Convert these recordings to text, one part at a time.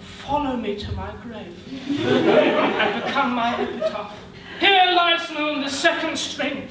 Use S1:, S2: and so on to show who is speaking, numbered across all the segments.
S1: Follow me to my grave and become my epitaph. Here lies moon, the second string.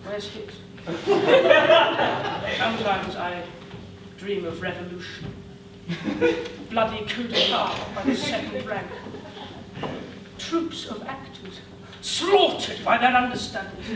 S1: Where's his? Sometimes I dream of revolution. Bloody coup d'etat by the second rank. Troops of actors slaughtered by their understudies.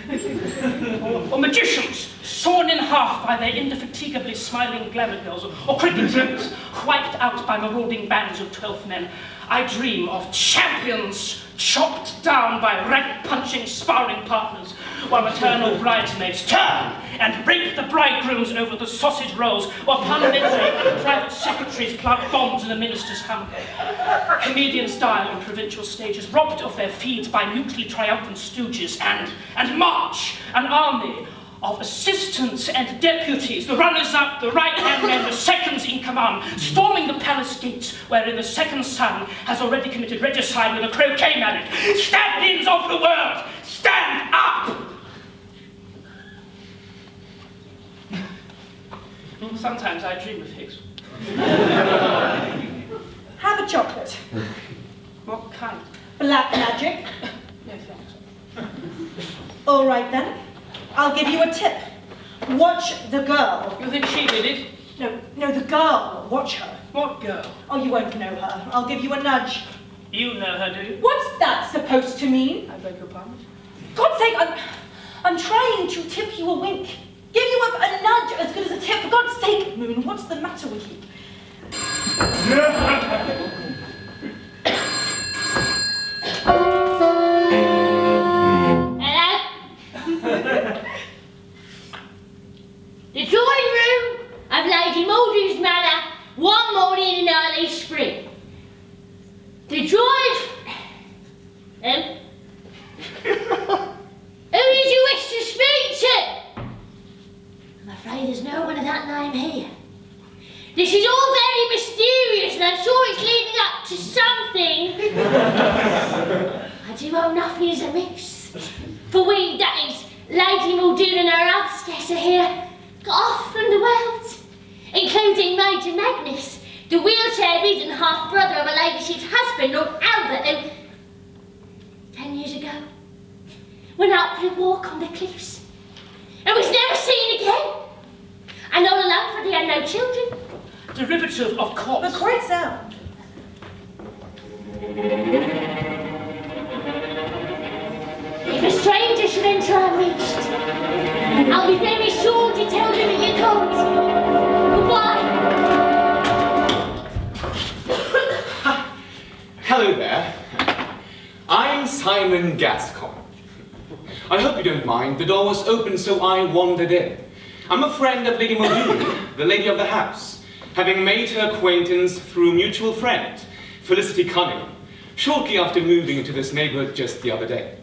S1: Or magicians sawn in half by their indefatigably smiling glamour girls. Or cricket teams wiped out by marauding bands of 12 men. I dream of champions chopped down by rank-punching sparring partners, while maternal bridesmaids turn and rape the bridegrooms over the sausage rolls, while parliamentary private secretaries plant bombs in the minister's hamper. Comedians die on provincial stages, robbed of their feeds by mutually triumphant stooges, and march, an army of assistants and deputies, the runners-up, the right-hand men, the seconds in command, storming the palace gates, wherein the second son has already committed regicide with a croquet mallet. Stand-ins of the world, stand up! Sometimes I dream of Higgs.
S2: Have a chocolate.
S1: What kind?
S2: Black magic.
S1: No thanks.
S2: All right then. I'll give you a tip. Watch the girl.
S1: You think she did it?
S2: No, the girl. Watch her.
S1: What girl?
S2: Oh, you won't know her. I'll give you a nudge.
S1: You know her, do you?
S2: What's that supposed to mean?
S1: I beg your pardon?
S2: God's sake, I'm trying to tip you a wink. Give you a nudge as good as a tip. For God's sake, Moon, what's the matter with you?
S3: The drawing room of Lady Mildred's manor one morning in early spring. The drive... Who did you wish to speak to? I'm afraid there's no one of that name here. This is all very mysterious and I'm sure it's leading up to something. I do hope nothing is amiss. For we, that is, Lady Muldoon and her hostess are here, got off from the world, including Major Magnus, the wheelchair-ridden half-brother of her ladyship's husband, Lord Albert, who, 10 years ago, went out for a walk on the cliffs and was never seen again. And all alone, for they had no children.
S1: Derivative of corpse.
S2: The correct sound.
S3: If a stranger should enter unreached, I'll be very sure to tell them that you called. Goodbye.
S4: Hello there. I'm Simon Gascon. I hope you don't mind. The door was open, so I wandered in. I'm a friend of Lady Muldoon, the lady of the house, having made her acquaintance through a mutual friend, Felicity Cunningham, shortly after moving into this neighborhood just the other day.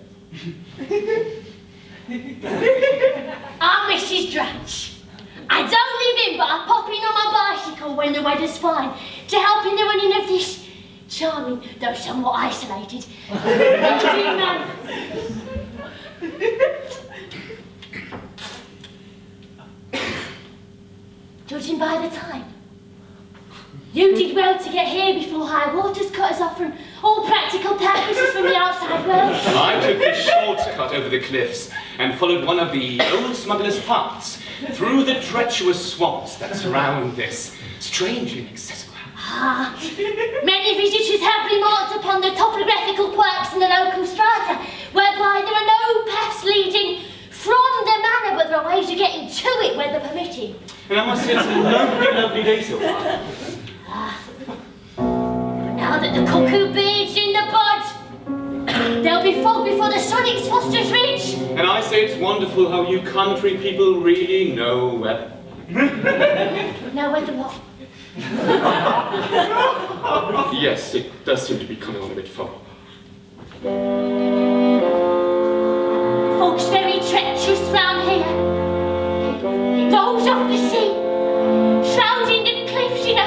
S3: I'm Mrs. Dratch. I don't live in, but I pop in on my bicycle when the weather's fine to help in the running of this charming, though somewhat isolated, man. Judging by the time, you did well to get here before high waters cut us off from all practical purposes from the outside world.
S4: I took the shortcut over the cliffs and followed one of the old smuggler's paths through the treacherous swamps that surround this strangely inaccessible house.
S3: Ah, many visitors have remarked upon the topographical quirks in the local strata, whereby there are no paths leading from the manor, but there are ways of getting to it, weather permitting.
S4: And I must say it's a lovely day so far.
S3: Now that the cuckoo bird's in the bud, there'll be fog before the sun hits Foster's Ridge.
S4: And I say it's wonderful how you country people really know weather.
S3: Know weather what?
S4: Yes, it does seem to be coming on a bit fog.
S3: Fog's very treacherous round here. It rolls off the sea, shrouding the cliffs in a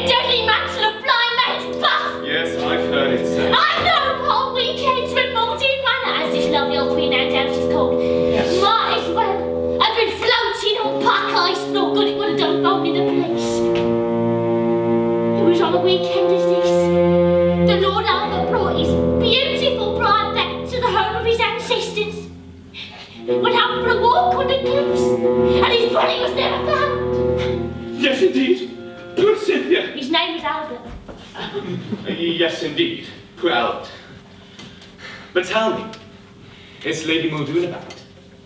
S3: deadly mantle of blind man's buff.
S4: Yes, I've heard it said.
S3: I know on weekends when Muldoon Manor, as this lovely old three-named house is called, might as well have been floating on pack ice for all good it would have done phoning the police. It was on a weekend as this. The Lord Albert brought his beautiful bride back to the home of his ancestors. Went out for a walk on the cliffs, and his body was never found.
S4: Yes, indeed. Poor Cynthia.
S3: His name was Albert.
S4: Yes, indeed. Poor Albert. But tell me, is Lady Muldoon about?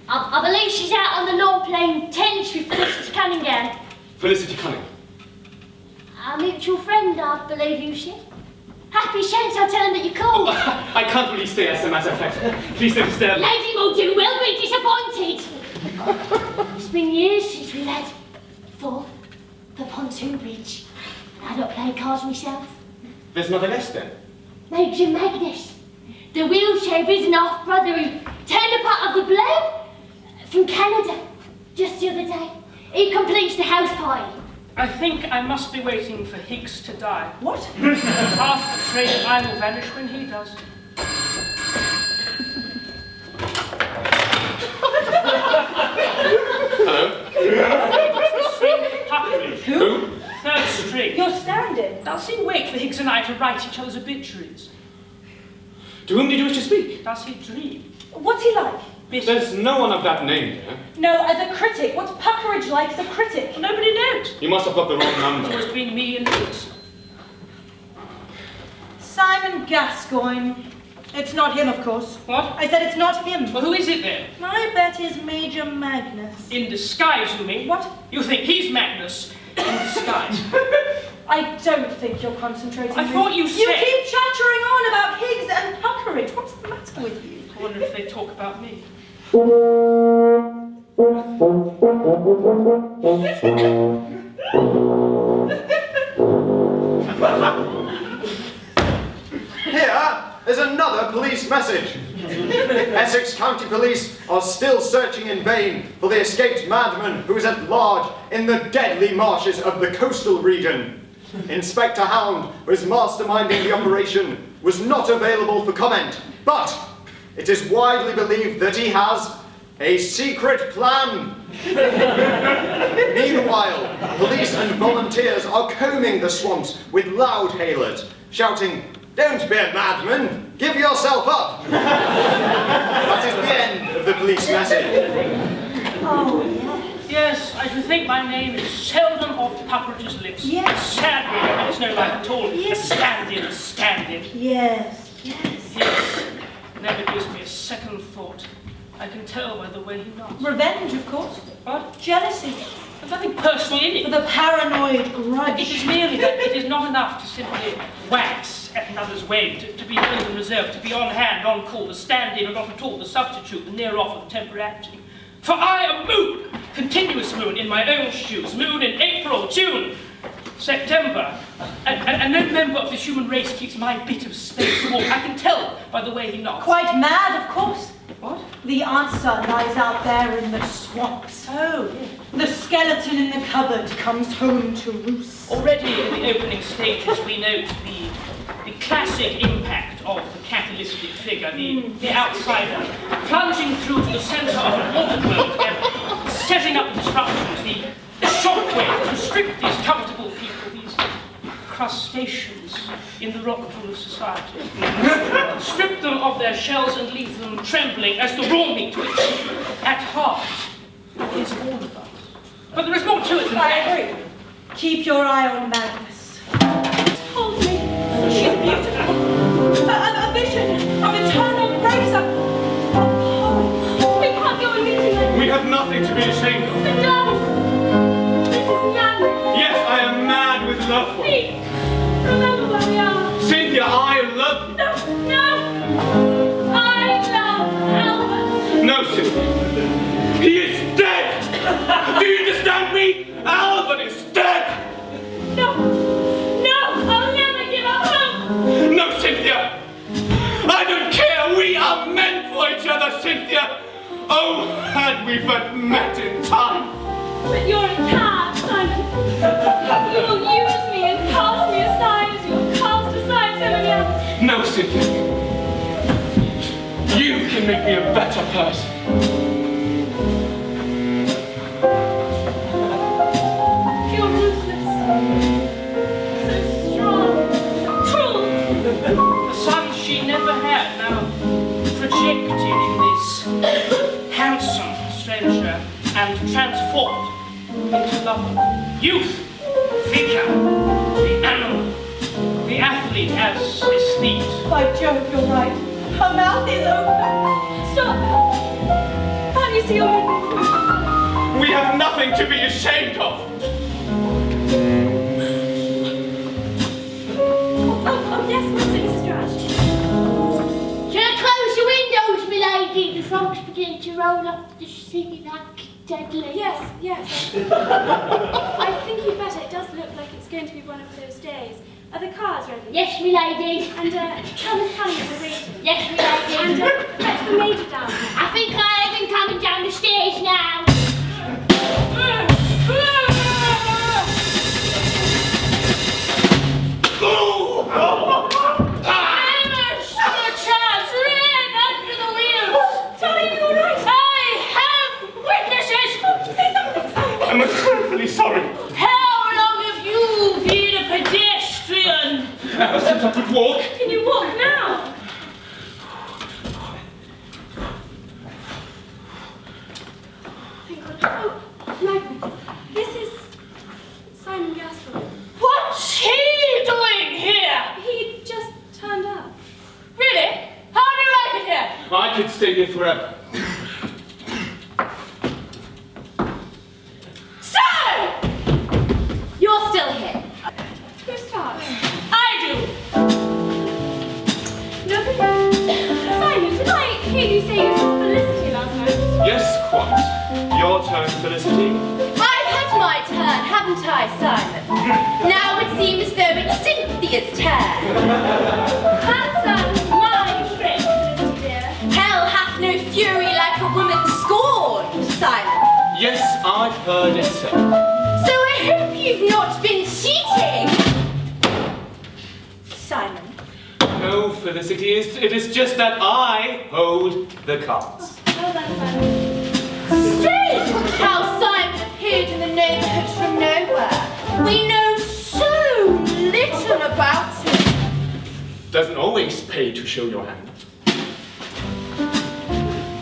S3: I believe she's out on the lawn playing tennis with Felicity Cunningham.
S4: Felicity Cunningham.
S3: Our mutual friend, I believe you said. Happy chance, I'll tell him that you called.
S4: I can't really stay, as a matter of fact. Please don't disturb me.
S3: Lady Muldoon will be disappointed. It's been years since we've had the pontoon bridge. I don't play cards myself.
S4: There's not a less then?
S3: Major Magnus, the wheelchair-ridden half-brother who turned a part of the blow from Canada just the other day. He completes the house party.
S1: I think I must be waiting for Higgs to die.
S2: What?
S1: Half afraid I will vanish when he does.
S4: Hello? Who?
S1: Third string.
S2: You're standing.
S1: Does he wait for Higgs and I to write each other's obituaries?
S4: To whom did you wish to speak?
S1: Does he dream?
S2: What's he like?
S1: Bitter.
S4: There's no one of that name here.
S2: No, as a critic. What's Puckeridge like as a critic?
S1: Nobody knows.
S4: You must have got the wrong
S1: It's
S4: number.
S1: always been me and Higgs.
S2: Simon Gascoigne. It's not him, of course.
S1: What?
S2: I said it's not him.
S1: Well, who is it then?
S2: I bet is Major Magnus.
S1: In disguise, you mean?
S2: What?
S1: You think he's Magnus in disguise?
S2: I don't think you're concentrating.
S1: I thought you said...
S2: You keep chattering on about Higgs and Puckeridge. What's the matter with you?
S1: I wonder if they talk about me.
S5: Here is another police message. Essex County Police are still searching in vain for the escaped madman who is at large in the deadly marshes of the coastal region. Inspector Hound, who is masterminding the operation, was not available for comment, but it is widely believed that he has a secret plan. Meanwhile, police and volunteers are combing the swamps with loud hailers, shouting, "Don't be a madman, give yourself up." That is the end of the police message.
S2: Oh, yes.
S1: Yes, I should think my name is seldom off Puckeridge's lips.
S2: Yes.
S1: Sadly, it's no life at all.
S2: Yes.
S1: A stand-in, a stand-in.
S2: Yes, yes.
S1: Yes, never gives me a second thought. I can tell by the way he nods.
S2: Revenge, of course.
S1: What?
S2: Jealousy.
S1: There's nothing personal in it.
S2: For the paranoid grudge.
S1: It is merely that it is not enough to simply wax at another's wave, to be held in reserve, to be on hand, on call, the stand-in, or not at all, the substitute, the near-off, or the temporary acting. For I am moon, continuous moon in my own shoes, moon in April, June, September, and no member of the human race keeps my bit of space warm. I can tell by the way he nods.
S2: Quite mad, of course.
S1: What?
S2: The answer lies out there in the swamps.
S1: Oh, yes.
S2: The skeleton in the cupboard comes home to roost.
S1: Already in the opening stages we note the classic impact of the catalytic figure, the outsider, plunging through to the centre of an waterflow and setting up the disruptions, the shockwave to strip these comfortable people, these crustaceans in the rock pool of society. Strip them of their shells and leave them trembling as the raw meat, which, at heart, is all of us. But there is more to it than
S2: I
S1: that.
S2: agree. Keep your eye on Magnus. Told me she's beautiful. A vision of eternal grace.
S3: We can't go and meet him.
S4: We have nothing to be ashamed of.
S3: But no! This is young.
S4: Yes, I am mad with love for you.
S3: Please, remember where we are.
S4: Cynthia, I love you.
S3: No, no! I love Albert.
S4: No, Cynthia. He is dead. Do you understand me? Albert is dead.
S3: No, no, I'll never give up hope.
S4: No, Cynthia. I don't care. We are meant for each other, Cynthia. Oh, had we but met in time.
S3: But you're a cad, Simon. You will use me and cast me aside as you have cast aside so many others.
S4: No, Cynthia. You can make me a better person.
S3: You're ruthless. So strong.
S1: she never had, now projected in this handsome stranger and transformed into lover. Youth, figure, the animal, the athlete as esthete.
S2: By Jove, you're right. Her mouth is open. Stop! Can't you see your maiden fruit?
S4: We have nothing to be ashamed of.
S2: Oh, yes, what's it, Mrs. Trash?
S3: Shall I close the windows, milady? The frogs begin to roll up the ceiling like deadly.
S6: Yes. I think you'd better. It does look like it's going to be one of those days. Are the cars ready?
S3: Yes, milady.
S6: And tell Miss Cunningham we're waiting.
S3: Yes, milady.
S6: And fetch the major down.
S3: I think I am coming down the stairs now.
S4: I'm dreadfully sorry.
S1: How long have you been a pedestrian?
S4: Ever since I could walk.
S6: Can you walk now? Thank God. Oh, Magnus, this is Simon Gascoigne.
S1: What's he doing here?
S6: He just turned up.
S1: Really? How do you like it here?
S4: I could stay here forever.
S2: You're still here.
S6: Who starts?
S1: I do.
S6: No, but Simon, did I hear you say you saw Felicity last night?
S4: Yes, quite. Your turn, Felicity.
S2: I've had my turn, haven't I, Simon? Now it seems as though it's Cynthia's turn.
S6: That's my trick, Felicity dear.
S2: Hell hath no fury like a woman scorned, Simon.
S4: Yes, I've heard it said.
S2: So I hope you've not been cheating. Simon.
S4: No, Felicity, it is just that I hold the cards.
S6: Well done, Simon.
S2: Strange how Simon appeared in the neighbourhood from nowhere. We know so little about him.
S4: Doesn't always pay to show your hand.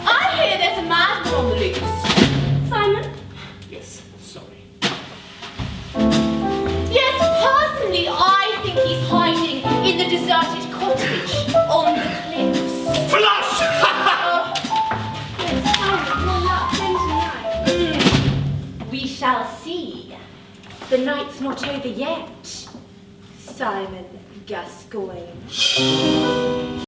S2: I hear there's a madman on the loose.
S6: Simon?
S4: Yes, sorry.
S2: Yes, personally, I think he's hiding in the deserted cottage on the cliffs.
S4: Flush!
S6: Yes, Simon, you're not going tonight.
S2: We shall see. The night's not over yet, Simon Gascoigne.